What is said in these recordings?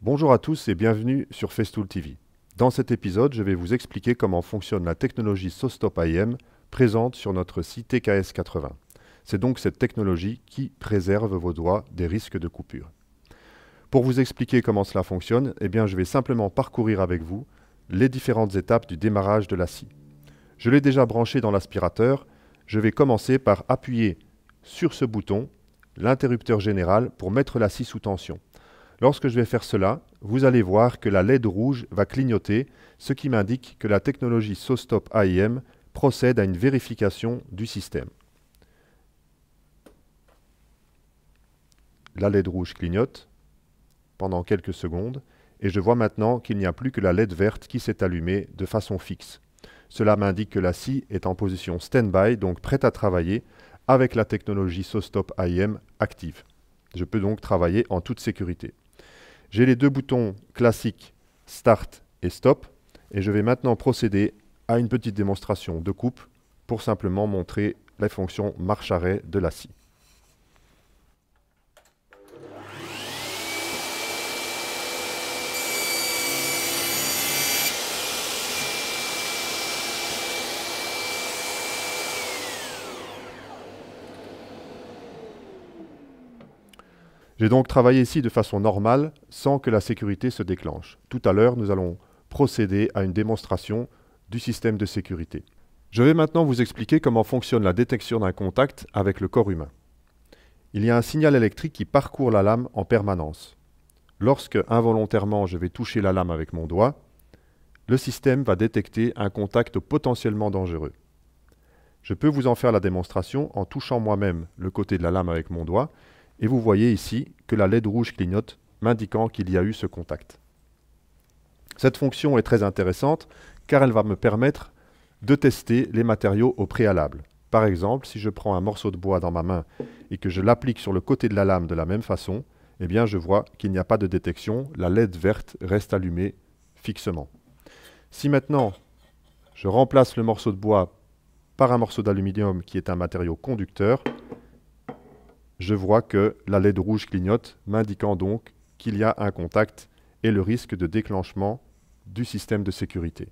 Bonjour à tous et bienvenue sur Festool TV. Dans cet épisode, je vais vous expliquer comment fonctionne la technologie SoStop IM présente sur notre site TKS80. C'est donc cette technologie qui préserve vos doigts des risques de coupure. Pour vous expliquer comment cela fonctionne, je vais simplement parcourir avec vous les différentes étapes du démarrage de la scie. Je l'ai déjà branché dans l'aspirateur. Je vais commencer par appuyer sur ce bouton, l'interrupteur général, pour mettre la scie sous tension. Lorsque je vais faire cela, vous allez voir que la LED rouge va clignoter, ce qui m'indique que la technologie SoStop IM procède à une vérification du système. La LED rouge clignote pendant quelques secondes et je vois maintenant qu'il n'y a plus que la LED verte qui s'est allumée de façon fixe. Cela m'indique que la scie est en position stand-by, donc prête à travailler avec la technologie SoStop IM active. Je peux donc travailler en toute sécurité. J'ai les deux boutons classiques Start et Stop et je vais maintenant procéder à une petite démonstration de coupe pour simplement montrer les fonctions marche-arrêt de la scie. J'ai donc travaillé ici de façon normale, sans que la sécurité se déclenche. Tout à l'heure, nous allons procéder à une démonstration du système de sécurité. Je vais maintenant vous expliquer comment fonctionne la détection d'un contact avec le corps humain. Il y a un signal électrique qui parcourt la lame en permanence. Lorsque, involontairement, je vais toucher la lame avec mon doigt, le système va détecter un contact potentiellement dangereux. Je peux vous en faire la démonstration en touchant moi-même le côté de la lame avec mon doigt, et vous voyez ici que la LED rouge clignote, m'indiquant qu'il y a eu ce contact. Cette fonction est très intéressante car elle va me permettre de tester les matériaux au préalable. Par exemple, si je prends un morceau de bois dans ma main et que je l'applique sur le côté de la lame de la même façon, je vois qu'il n'y a pas de détection, la LED verte reste allumée fixement. Si maintenant je remplace le morceau de bois par un morceau d'aluminium qui est un matériau conducteur, je vois que la LED rouge clignote, m'indiquant donc qu'il y a un contact et le risque de déclenchement du système de sécurité.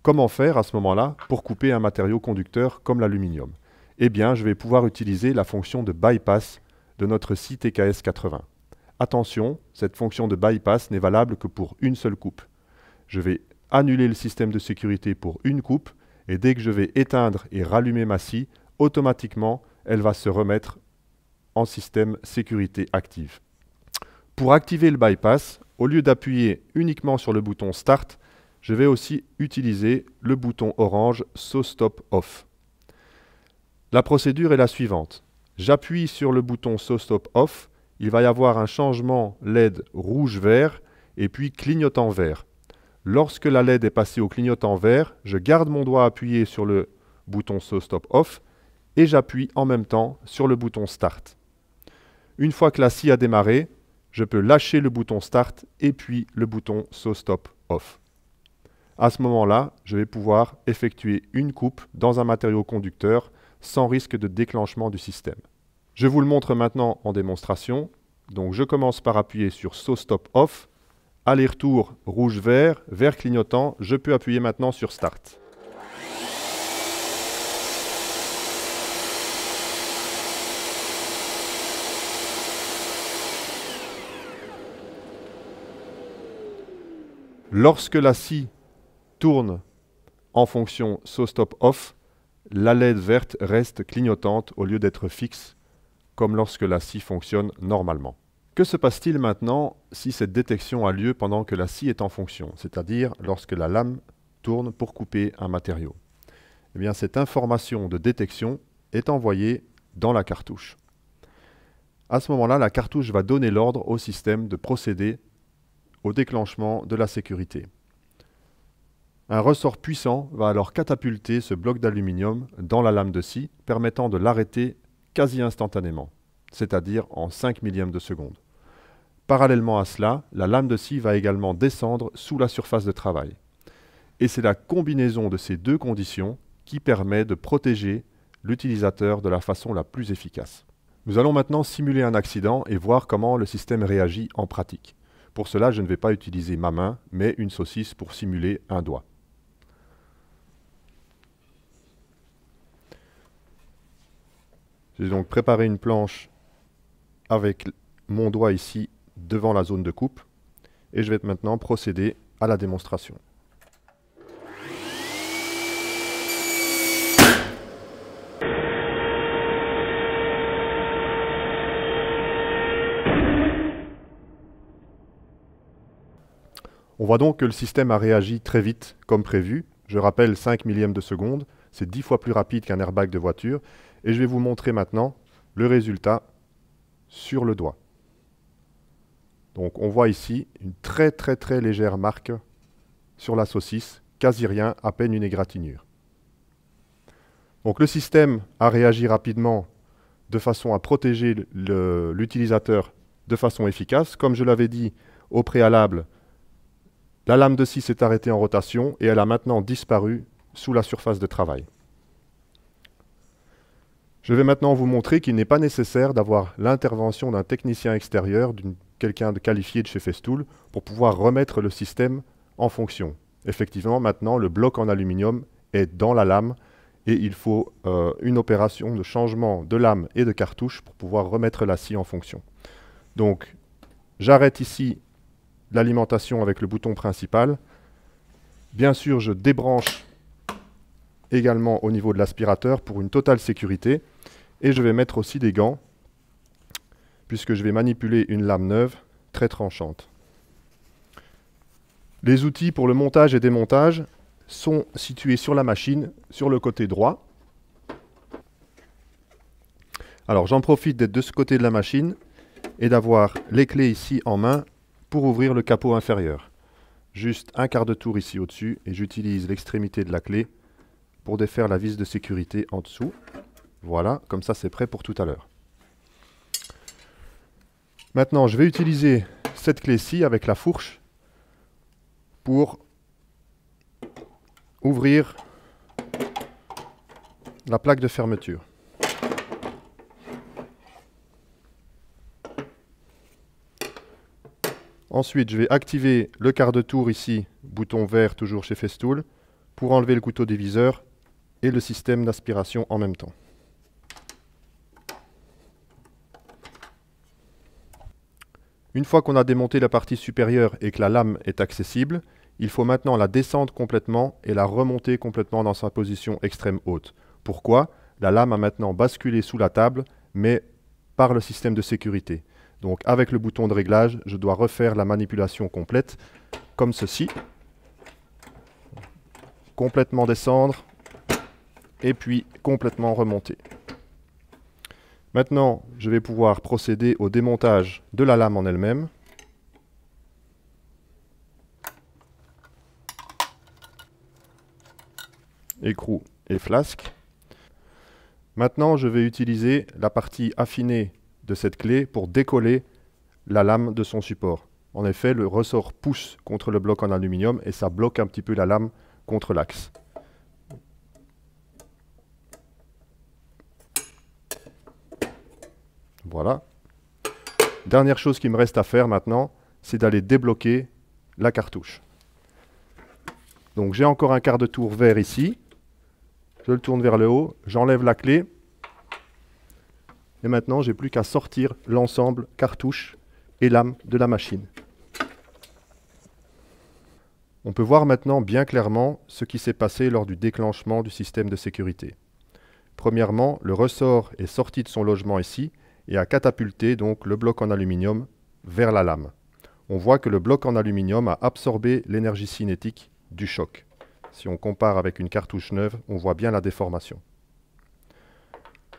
Comment faire à ce moment-là pour couper un matériau conducteur comme l'aluminium? Je vais pouvoir utiliser la fonction de bypass de notre scie TKS80. Attention, cette fonction de bypass n'est valable que pour une seule coupe. Je vais annuler le système de sécurité pour une coupe et dès que je vais éteindre et rallumer ma scie, automatiquement, elle va se remettre en système sécurité active. Pour activer le bypass, au lieu d'appuyer uniquement sur le bouton Start, je vais aussi utiliser le bouton orange SoStop Off. La procédure est la suivante. J'appuie sur le bouton SoStop Off, il va y avoir un changement LED rouge-vert et puis clignotant vert. Lorsque la LED est passée au clignotant vert, je garde mon doigt appuyé sur le bouton SoStop Off et j'appuie en même temps sur le bouton Start. Une fois que la scie a démarré, je peux lâcher le bouton Start et puis le bouton SoStop Off. À ce moment-là, je vais pouvoir effectuer une coupe dans un matériau conducteur sans risque de déclenchement du système. Je vous le montre maintenant en démonstration. Donc je commence par appuyer sur SoStop Off, aller-retour rouge-vert, vert clignotant, je peux appuyer maintenant sur Start. Lorsque la scie tourne en fonction SoStop Off, la LED verte reste clignotante au lieu d'être fixe, comme lorsque la scie fonctionne normalement. Que se passe-t-il maintenant si cette détection a lieu pendant que la scie est en fonction, c'est-à-dire lorsque la lame tourne pour couper un matériau? Cette information de détection est envoyée dans la cartouche. À ce moment-là, la cartouche va donner l'ordre au système de procéder au déclenchement de la sécurité. Un ressort puissant va alors catapulter ce bloc d'aluminium dans la lame de scie, permettant de l'arrêter quasi instantanément, c'est-à-dire en 5 millièmes de seconde. Parallèlement à cela, la lame de scie va également descendre sous la surface de travail. Et c'est la combinaison de ces deux conditions qui permet de protéger l'utilisateur de la façon la plus efficace. Nous allons maintenant simuler un accident et voir comment le système réagit en pratique. Pour cela, je ne vais pas utiliser ma main, mais une saucisse pour simuler un doigt. J'ai donc préparé une planche avec mon doigt ici devant la zone de coupe et je vais maintenant procéder à la démonstration. On voit donc que le système a réagi très vite, comme prévu. Je rappelle 5 millièmes de seconde, c'est 10 fois plus rapide qu'un airbag de voiture. Et je vais vous montrer maintenant le résultat sur le doigt. Donc on voit ici une très légère marque sur la saucisse, quasi rien, à peine une égratignure. Donc le système a réagi rapidement de façon à protéger l'utilisateur de façon efficace. Comme je l'avais dit au préalable, la lame de scie s'est arrêtée en rotation et elle a maintenant disparu sous la surface de travail. Je vais maintenant vous montrer qu'il n'est pas nécessaire d'avoir l'intervention d'un technicien extérieur, quelqu'un de qualifié de chez Festool, pour pouvoir remettre le système en fonction. Effectivement, maintenant, le bloc en aluminium est dans la lame et il faut une opération de changement de lame et de cartouche pour pouvoir remettre la scie en fonction. Donc, j'arrête ici l'alimentation avec le bouton principal. Bien sûr, je débranche également au niveau de l'aspirateur pour une totale sécurité. Et je vais mettre aussi des gants, puisque je vais manipuler une lame neuve très tranchante. Les outils pour le montage et démontage sont situés sur la machine, sur le côté droit. Alors j'en profite d'être de ce côté de la machine et d'avoir les clés ici en main pour ouvrir le capot inférieur. Juste un quart de tour ici au-dessus et j'utilise l'extrémité de la clé pour défaire la vis de sécurité en dessous. Voilà, comme ça c'est prêt pour tout à l'heure. Maintenant, je vais utiliser cette clé-ci avec la fourche pour ouvrir la plaque de fermeture. Ensuite, je vais activer le quart de tour ici, bouton vert toujours chez Festool, pour enlever le couteau déviseur et le système d'aspiration en même temps. Une fois qu'on a démonté la partie supérieure et que la lame est accessible, il faut maintenant la descendre complètement et la remonter complètement dans sa position extrême haute. Pourquoi? La lame a maintenant basculé sous la table, mais par le système de sécurité. Donc avec le bouton de réglage, je dois refaire la manipulation complète, comme ceci. Complètement descendre, et puis complètement remonter. Maintenant, je vais pouvoir procéder au démontage de la lame en elle-même. Écrou et flasque. Maintenant, je vais utiliser la partie affinée de cette clé pour décoller la lame de son support. En effet, le ressort pousse contre le bloc en aluminium et ça bloque un petit peu la lame contre l'axe. Voilà. Dernière chose qui me reste à faire maintenant, c'est d'aller débloquer la cartouche. Donc j'ai encore un quart de tour vert ici. Je le tourne vers le haut, j'enlève la clé. Et maintenant, j'ai plus qu'à sortir l'ensemble cartouche et lame de la machine. On peut voir maintenant bien clairement ce qui s'est passé lors du déclenchement du système de sécurité. Premièrement, le ressort est sorti de son logement ici et a catapulté donc le bloc en aluminium vers la lame. On voit que le bloc en aluminium a absorbé l'énergie cinétique du choc. Si on compare avec une cartouche neuve, on voit bien la déformation.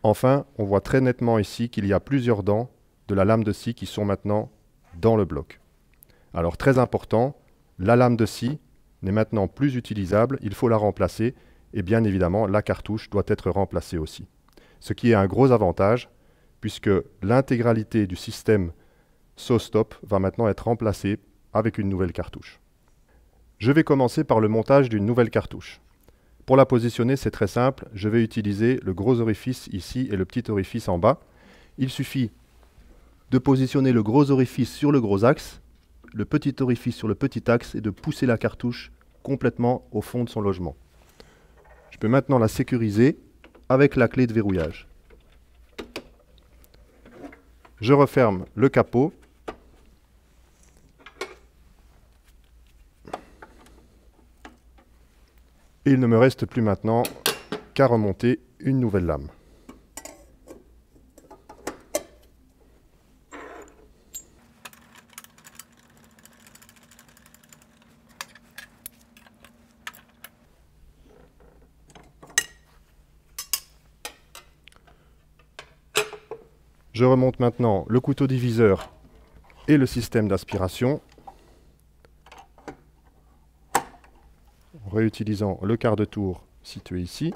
Enfin, on voit très nettement ici qu'il y a plusieurs dents de la lame de scie qui sont maintenant dans le bloc. Alors très important, la lame de scie n'est maintenant plus utilisable, il faut la remplacer et bien évidemment la cartouche doit être remplacée aussi. Ce qui est un gros avantage puisque l'intégralité du système SawStop va maintenant être remplacée avec une nouvelle cartouche. Je vais commencer par le montage d'une nouvelle cartouche. Pour la positionner, c'est très simple. Je vais utiliser le gros orifice ici et le petit orifice en bas. Il suffit de positionner le gros orifice sur le gros axe, le petit orifice sur le petit axe et de pousser la cartouche complètement au fond de son logement. Je peux maintenant la sécuriser avec la clé de verrouillage. Je referme le capot. Et il ne me reste plus maintenant qu'à remonter une nouvelle lame. Je remonte maintenant le couteau diviseur et le système d'aspiration, en réutilisant le quart de tour situé ici.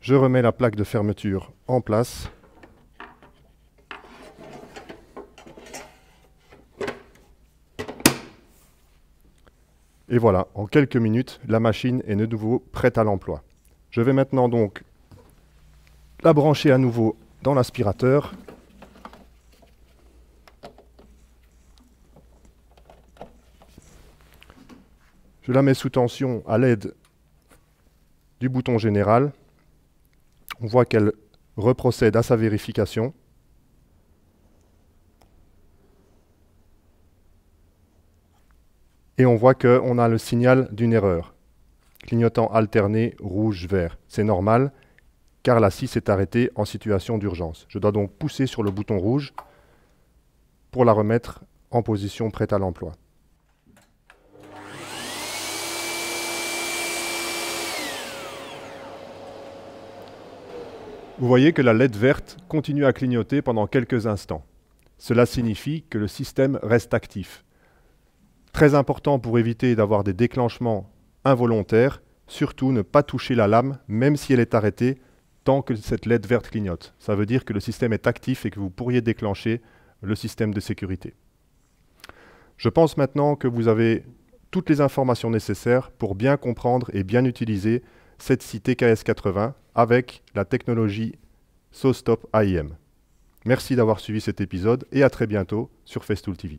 Je remets la plaque de fermeture en place. Et voilà, en quelques minutes, la machine est de nouveau prête à l'emploi. Je vais maintenant donc la brancher à nouveau dans l'aspirateur. Je la mets sous tension à l'aide du bouton général. On voit qu'elle reprocède à sa vérification. Et on voit qu'on a le signal d'une erreur. Clignotant alterné rouge-vert. C'est normal, car la scie s'est arrêtée en situation d'urgence. Je dois donc pousser sur le bouton rouge pour la remettre en position prête à l'emploi. Vous voyez que la LED verte continue à clignoter pendant quelques instants. Cela signifie que le système reste actif. Très important pour éviter d'avoir des déclenchements involontaires, surtout ne pas toucher la lame même si elle est arrêtée tant que cette LED verte clignote. Ça veut dire que le système est actif et que vous pourriez déclencher le système de sécurité. Je pense maintenant que vous avez toutes les informations nécessaires pour bien comprendre et bien utiliser cette scie TKS80 avec la technologie SawStop AIM. Merci d'avoir suivi cet épisode et à très bientôt sur Festool TV.